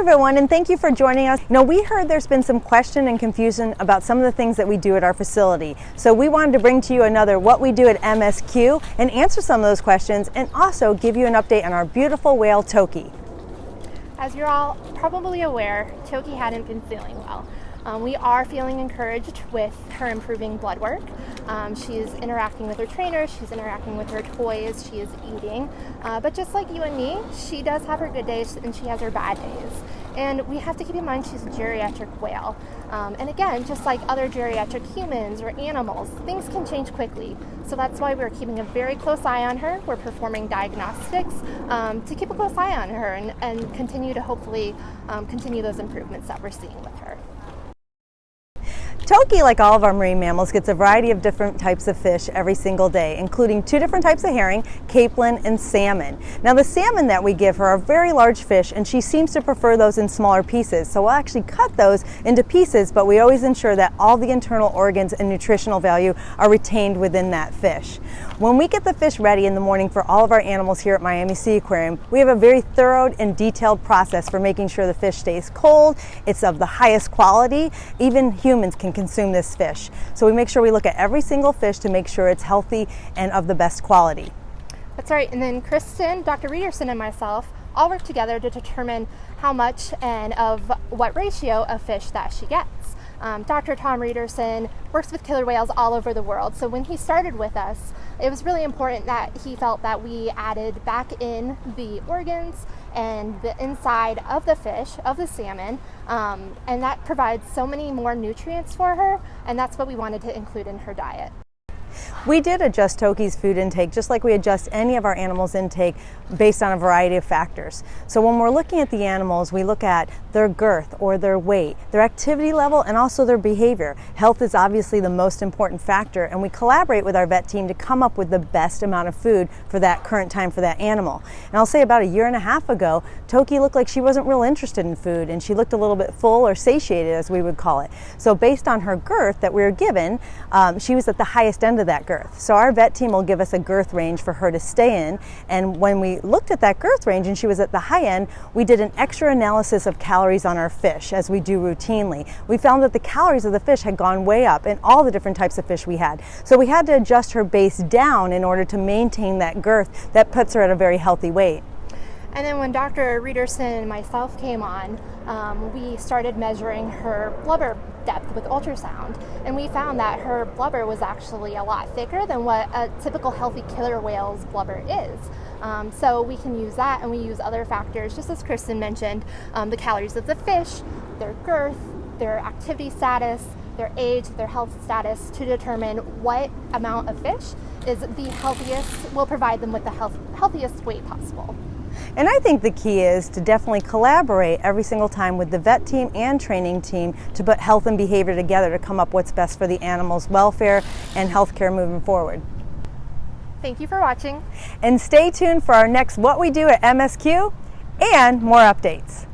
everyone, and thank you for joining us. We heard there's been some question and confusion about some of the things that we do at our facility. So we wanted to bring to you another What We Do at MSQ and answer some of those questions, and also give you an update on our beautiful whale, Toki. As you're all probably aware, Toki hadn't been feeling well. We are feeling encouraged with her improving blood work. She's interacting with her trainers, she's interacting with her toys, she is eating. But just like you and me, she does have her good days and she has her bad days. And we have to keep in mind she's a geriatric whale. And again, just like other geriatric humans or animals, things can change quickly. So that's why we're keeping a very close eye on her. We're performing diagnostics to keep a close eye on her and continue to hopefully continue those improvements that we're seeing with her. Toki, like all of our marine mammals, gets a variety of different types of fish every single day, including 2 different types of herring, capelin and salmon. Now the salmon that we give her are very large fish, and she seems to prefer those in smaller pieces. So we'll actually cut those into pieces, but we always ensure that all the internal organs and nutritional value are retained within that fish. When we get the fish ready in the morning for all of our animals here at Miami Seaquarium, we have a very thorough and detailed process for making sure the fish stays cold, it's of the highest quality. Even humans can consume this fish. So we make sure we look at every single fish to make sure it's healthy and of the best quality. That's right, and then Kristen, Dr. Reederson, and myself all work together to determine how much and of what ratio of fish that she gets. Dr. Tom Reederson works with killer whales all over the world, so when he started with us, it was really important that he felt that we added back in the organs and the inside of the fish, of the salmon, and that provides so many more nutrients for her, and that's what we wanted to include in her diet. We did adjust Toki's food intake just like we adjust any of our animals' intake based on a variety of factors. So when we're looking at the animals, we look at their girth or their weight, their activity level, and also their behavior. Health is obviously the most important factor, and we collaborate with our vet team to come up with the best amount of food for that current time for that animal. And I'll say about 1.5 years ago, Toki looked like she wasn't real interested in food, and she looked a little bit full or satiated, as we would call it. So based on her girth that we were given, she was at the highest end of that girth. So our vet team will give us a girth range for her to stay in, and when we looked at that girth range and she was at the high end, we did an extra analysis of calories on our fish, as we do routinely. We found that the calories of the fish had gone way up in all the different types of fish we had. So we had to adjust her base down in order to maintain that girth that puts her at a very healthy weight. And then when Dr. Reederson and myself came on, we started measuring her blubber depth with ultrasound, and we found that her blubber was actually a lot thicker than what a typical healthy killer whale's blubber is. So we can use that, and we use other factors, just as Kristen mentioned, the calories of the fish, their girth, their activity status, their age, their health status, to determine what amount of fish is the healthiest, will provide them with the healthiest weight possible. And I think the key is to definitely collaborate every single time with the vet team and training team to put health and behavior together to come up what's best for the animal's welfare and healthcare moving forward. Thank you for watching. And stay tuned for our next What We Do at MSQ and more updates.